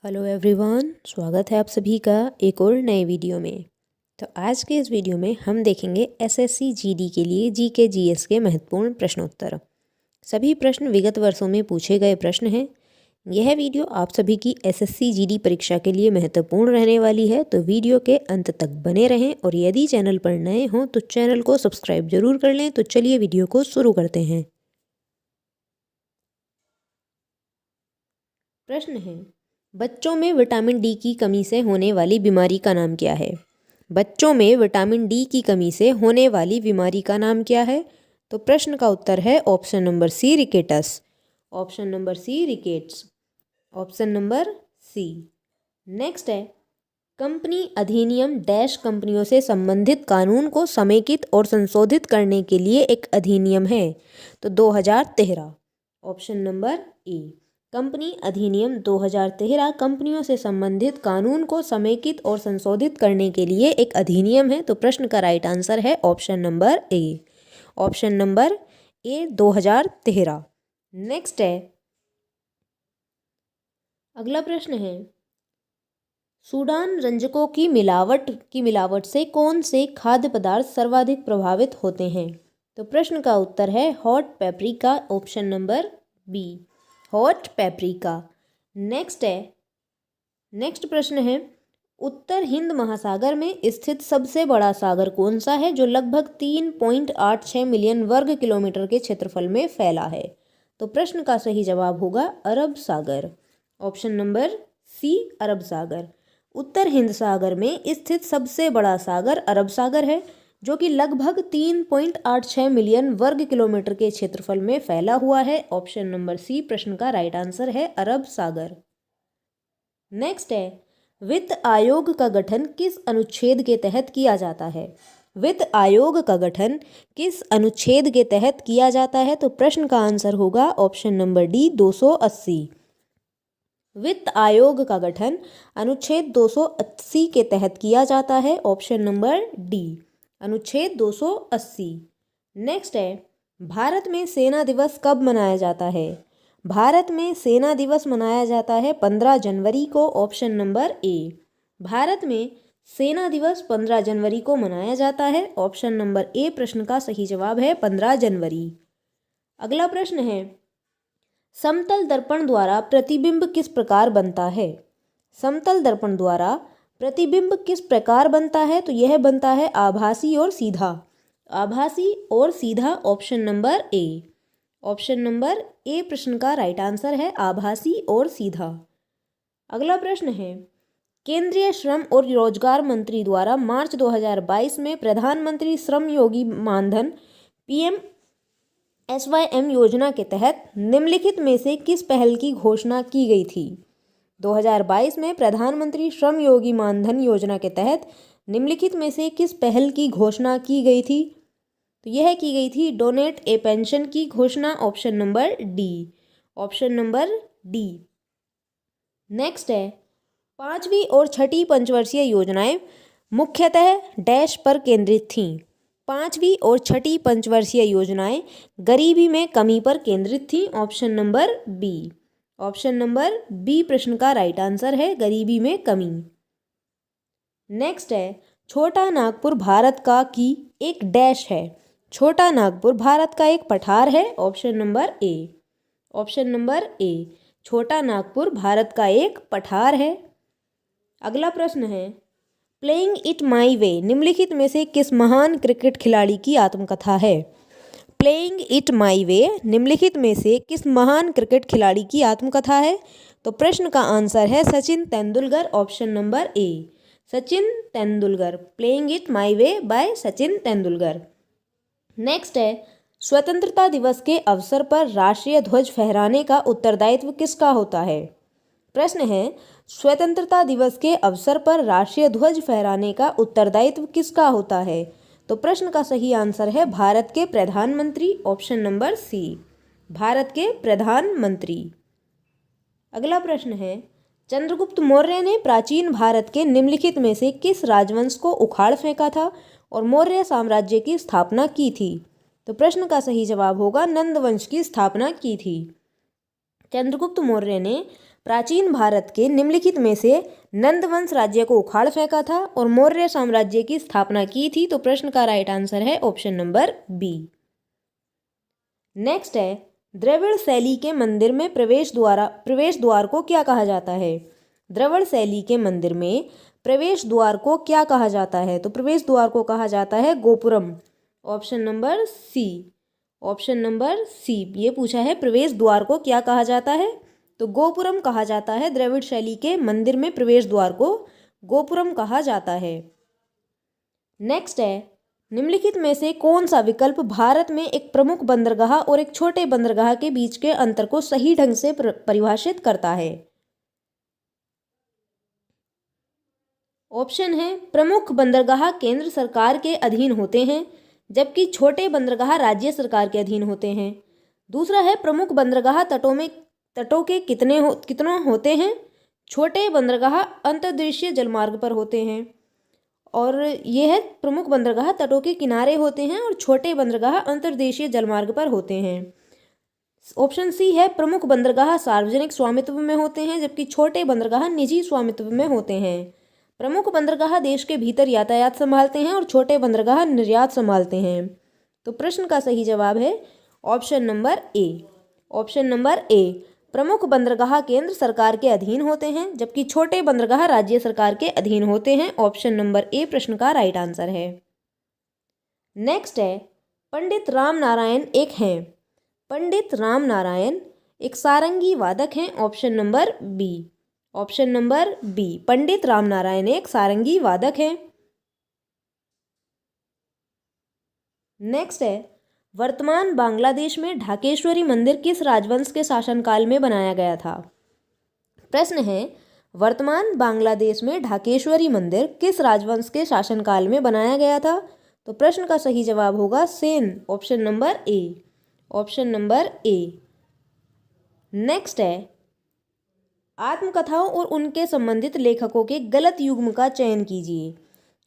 Hello everyone, स्वागत है आप सभी का एक और नए वीडियो में। तो आज के इस वीडियो में हम देखेंगे एसएससी जीडी के लिए जीके जीएस के महत्वपूर्ण प्रश्नोत्तर। सभी प्रश्न विगत वर्षों में पूछे गए प्रश्न हैं। यह वीडियो आप सभी की एसएससी जीडी परीक्षा के लिए महत्वपूर्ण रहने वाली है, तो वीडियो के अंत तक बने रहें। और यदि चैनल पर नए हों तो चैनल को सब्सक्राइब जरूर कर लें। तो चलिए वीडियो को शुरू करते हैं। प्रश्न है, बच्चों में विटामिन डी की कमी से होने वाली बीमारी का नाम क्या है? बच्चों में विटामिन डी की कमी से होने वाली बीमारी का नाम क्या है? तो प्रश्न का उत्तर है option number C, rickets. Option number C, rickets. Option number C. Next है, कंपनी अधिनियम डैश कंपनियों से संबंधित कानून को समेकित और संशोधित करने के लिए एक अधिनियम है। तो 2013। Option number A. कंपनी अधिनियम 2013 कंपनियों से संबंधित कानून को समेकित और संशोधित करने के लिए एक अधिनियम है। तो प्रश्न का राइट आंसर है option number A. Option number A, 2013। Next है, अगला प्रश्न है, सूडान रंजकों की मिलावट से कौन से खाद्य पदार्थ सर्वाधिक प्रभावित होते हैं? तो प्रश्न का उत्तर है hot paprika. Option number B, hot paprika. Next प्रश्न है, उत्तर हिंद महासागर में स्थित सबसे बड़ा सागर कौन सा है जो लगभग 3.86 मिलियन वर्ग किलोमीटर के क्षेत्रफल में फैला है? तो प्रश्न का सही जवाब होगा अरब सागर। ऑप्शन नंबर सी, अरब सागर। उत्तर हिंद सागर में स्थित सबसे बड़ा सागर अरब सागर है, जो कि लगभग 3.86 मिलियन वर्ग किलोमीटर के क्षेत्रफल में फैला हुआ है। ऑप्शन नंबर सी प्रश्न का राइट आंसर है अरब सागर। नेक्स्ट है, वित्त आयोग का गठन किस अनुच्छेद के तहत किया जाता है? वित्त आयोग का गठन किस अनुच्छेद के तहत किया जाता है? तो प्रश्न का आंसर होगा ऑप्शन नंबर डी, 280। वित्त आयोग का गठन अनुच्छेद 280 के तहत किया जाता है। ऑप्शन नंबर डी, अनुच्छेद 280। नेक्स्ट है, भारत में सेना दिवस कब मनाया जाता है? भारत में सेना दिवस मनाया जाता है 15 जनवरी को। Option number A. भारत में सेना दिवस 15 जनवरी को मनाया जाता है। ऑप्शन नंबर ए प्रश्न का सही जवाब है 15 जनवरी। अगला प्रश्न है, समतल दर्पण द्वारा प्रतिबिंब किस प्रकार बनता है? समतल दर्पण द्वारा प्रतिबिंब किस प्रकार बनता है? तो यह बनता है आभासी और सीधा। आभासी और सीधा। Option number A. Option number A प्रश्न का राइट आंसर है आभासी और सीधा। अगला प्रश्न है, केंद्रीय श्रम और रोजगार मंत्री द्वारा मार्च 2022 में प्रधानमंत्री श्रम योगी मानधन PMSYM योजना के तहत निम्नलिखित में से किस पहल की घोषणा की गई थी? 2022 में प्रधानमंत्री श्रम योगी मानधन योजना के तहत निम्नलिखित में से किस पहल की घोषणा की गई थी? तो यह की गई थी डोनेट ए पेंशन की घोषणा। Option number D. Option number D. Next है, पांचवी और छठी पंचवर्षीय योजनाएं मुख्यतः डैश पर केंद्रित थीं। पांचवी और छठी पंचवर्षीय योजनाएं गरीबी में कमी पर केंद्रित थीं। Option number B. Option number B प्रश्न का राइट आंसर है गरीबी में कमी। नेक्स्ट है, छोटा नागपुर भारत का की एक डैश है। छोटा नागपुर भारत का एक पठार है। Option number A. Option number A, छोटा नागपुर भारत का एक पठार है। अगला प्रश्न है, प्लेइंग इट माई वे निम्नलिखित में से किस महान क्रिकेट खिलाड़ी की आत्मकथा है? प्लेइंग इट माई वे निम्नलिखित में से किस महान क्रिकेट खिलाड़ी की आत्मकथा है? तो प्रश्न का आंसर है Sachin Tendulkar. Option number A, Sachin Tendulkar. Playing it my way by Sachin Tendulkar. Next है, स्वतंत्रता दिवस के अवसर पर राष्ट्रीय ध्वज फहराने का उत्तरदायित्व किसका होता है? प्रश्न है, स्वतंत्रता दिवस के अवसर पर राष्ट्रीय ध्वज फहराने का उत्तरदायित्व किसका होता है? तो प्रश्न का सही आंसर है भारत के प्रधानमंत्री। ऑप्शन नंबर सी, भारत के प्रधानमंत्री। अगला प्रश्न है, चंद्रगुप्त मौर्य ने प्राचीन भारत के निम्नलिखित में से किस राजवंश को उखाड़ फेंका था और मौर्य साम्राज्य की स्थापना की थी? तो प्रश्न का सही जवाब होगा नंद वंश की स्थापना की थी। चंद्रगुप्त मौर्य ने प्राचीन भारत के निम्नलिखित में से नंदवंश राज्य को उखाड़ फेंका था और मौर्य साम्राज्य की स्थापना की थी? तो प्रश्न का राइट आंसर है ऑप्शन नंबर बी। नेक्स्ट है, द्रविड़ शैली के मंदिर में प्रवेश द्वार को क्या कहा जाता है? द्रविड़ शैली के मंदिर में प्रवेश द्वार को क्या कहा जाता है? तो प्रवेश द्वार को कहा जाता है gopuram. Option number C. Option number C ये पूछा है, प्रवेश द्वार को क्या कहा जाता है? तो गोपुरम कहा जाता है। द्रविड़ शैली के मंदिर में प्रवेश द्वार को गोपुरम कहा जाता है। नेक्स्ट है, निम्नलिखित में से कौन सा विकल्प भारत में एक प्रमुख बंदरगाह और एक छोटे बंदरगाह के बीच के अंतर को सही ढंग से परिभाषित करता है? ऑप्शन है, प्रमुख बंदरगाह केंद्र सरकार के अधीन होते हैं जबकि छोटे बंदरगाह राज्य सरकार के अधीन होते हैं। दूसरा है, प्रमुख बंदरगाह तटों के कितना होते हैं? छोटे बंदरगाह अंतर्देशीय जलमार्ग पर होते हैं। और ये है, प्रमुख बंदरगाह तटों के किनारे होते हैं और छोटे बंदरगाह अंतर्देशीय जलमार्ग पर होते हैं। ऑप्शन सी है, प्रमुख बंदरगाह सार्वजनिक स्वामित्व में होते हैं जबकि छोटे बंदरगाह निजी स्वामित्व में होते हैं। प्रमुख बंदरगाह देश के भीतर यातायात संभालते हैं और छोटे बंदरगाह निर्यात संभालते हैं। तो प्रश्न का सही जवाब है option number A. Option number A, प्रमुख बंदरगाह केंद्र सरकार के अधीन होते हैं जबकि छोटे बंदरगाह राज्य सरकार के अधीन होते हैं। ऑप्शन नंबर ए प्रश्न का राइट आंसर है। नेक्स्ट है, पंडित राम नारायण पंडित राम नारायण एक सारंगी वादक हैं। Option number B. Option number B, Pandit Ram Narayan एक सारंगी वादक हैं। नेक्स्ट है, वर्तमान बांग्लादेश में ढाकेश्वरी मंदिर किस राजवंश के शासनकाल में बनाया गया था? प्रश्न है, वर्तमान बांग्लादेश में ढाकेश्वरी मंदिर किस राजवंश के शासनकाल में बनाया गया था? तो प्रश्न का सही जवाब होगा Sen. Option number A. Option number A. Next है, आत्मकथाओं और उनके संबंधित लेखकों के गलत युग्म का चयन कीजिए।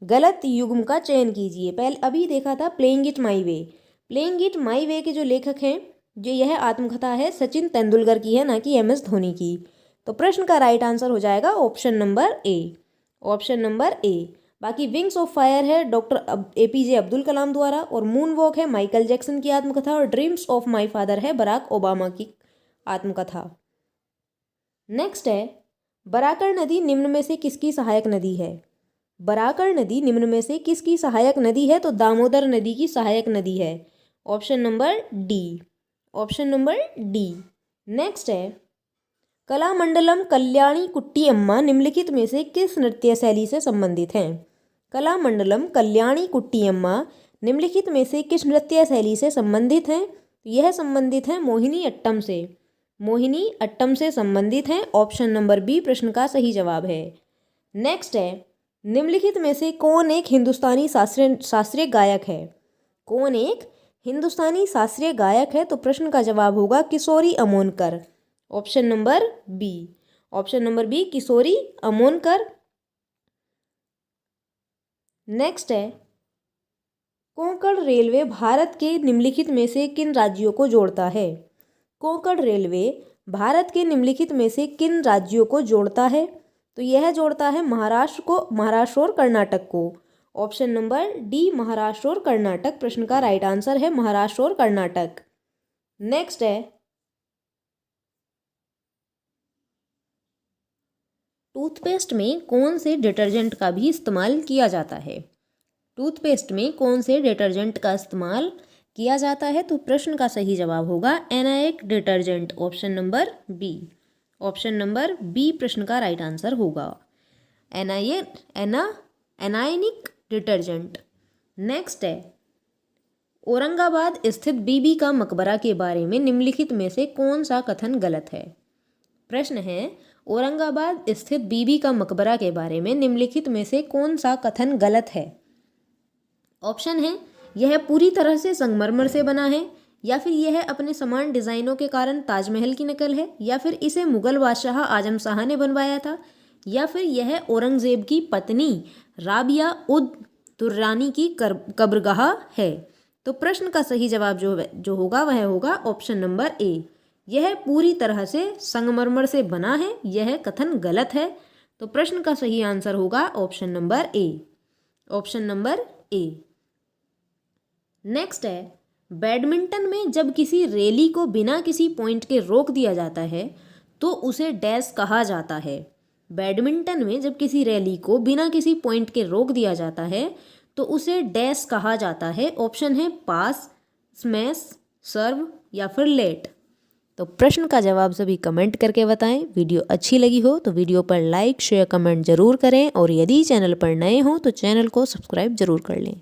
गलत युग्म का चयन कीजिए। पहले अभी देखा था playing it my way. Playing it my way के जो लेखक हैं, जो यह आत्मकथा है सचिन तेंदुलकर की है, ना कि MS धोनी की। तो प्रश्न का राइट आंसर हो जाएगा option number A. Option number A. बाकी विंग्स ऑफ फायर है डॉक्टर APJ अब्दुल कलाम द्वारा, और मून वॉक है माइकल जैक्सन की आत्मकथा, और ड्रीम्स ऑफ माई फादर है बराक ओबामा की आत्मकथा। नेक्स्ट है, बराकर नदी निम्न में से किसकी सहायक नदी है? बराकर नदी निम्न में से किसकी सहायक नदी है? तो दामोदर नदी की सहायक नदी है। Option number D. Option number D. Next है, कलामंडलम कल्याणी कुट्टी अम्मा निम्नलिखित में से किस नृत्य शैली से संबंधित हैं? कलामंडलम कल्याणी कुट्टी अम्मा निम्नलिखित में से किस नृत्य शैली से संबंधित हैं? यह संबंधित है मोहिनी अट्टम से। मोहिनी अट्टम से संबंधित हैं। ऑप्शन नंबर बी प्रश्न का सही जवाब है। नेक्स्ट है, निम्नलिखित में से कौन एक हिंदुस्तानी शास्त्रीय गायक है? कौन एक हिंदुस्तानी शास्त्रीय गायक है? तो प्रश्न का जवाब होगा Kishori Amonkar. Option number B. Option number B, Kishori Amonkar. Next है, कोंकण रेलवे भारत के निम्नलिखित में से किन राज्यों को जोड़ता है? कोंकण रेलवे भारत के निम्नलिखित में से किन राज्यों को जोड़ता है? तो यह जोड़ता है महाराष्ट्र और कर्नाटक को। ऑप्शन नंबर डी, महाराष्ट्र और कर्नाटक प्रश्न का राइट आंसर है, महाराष्ट्र और कर्नाटक। नेक्स्ट है, टूथपेस्ट में कौन से डिटर्जेंट का भी इस्तेमाल किया जाता है? टूथपेस्ट में कौन से डिटर्जेंट का इस्तेमाल किया जाता है? तो प्रश्न का सही जवाब होगा anionic detergent. Option number B. Option number B प्रश्न का राइट आंसर होगा एनाइनिक डिटर्जेंट। नेक्स्ट है, औरंगाबाद स्थित बीबी का मकबरा के बारे में निम्नलिखित में से कौन सा कथन गलत है? प्रश्न है, औरंगाबाद स्थित बीबी का मकबरा के बारे में निम्नलिखित में से कौन सा कथन गलत है? ऑप्शन है, यह पूरी तरह से संगमरमर से बना है, या फिर यह अपने समान डिज़ाइनों के कारण ताजमहल की नकल है, या फिर इसे मुगल बादशाह आजम शाह ने बनवाया था, या फिर यह औरंगजेब की पत्नी राबिया उद दुर्रानी की कब्रगाह है। तो प्रश्न का सही जवाब जो होगा वह होगा ऑप्शन नंबर ए। यह पूरी तरह से संगमरमर से बना है, यह कथन गलत है। तो प्रश्न का सही आंसर होगा option number A. Option number A. Next है, बैडमिंटन में जब किसी रैली को बिना किसी पॉइंट के रोक दिया जाता है तो उसे डैश कहा जाता है। बैडमिंटन में जब किसी रैली को बिना किसी पॉइंट के रोक दिया जाता है तो उसे डैश कहा जाता है। ऑप्शन है पास, स्मैश, सर्व या फिर लेट। तो प्रश्न का जवाब सभी कमेंट करके बताएं। वीडियो अच्छी लगी हो तो वीडियो पर लाइक, शेयर, कमेंट जरूर करें और यदि चैनल पर नए हो तो चैनल को सब्सक्राइब जरूर कर लें।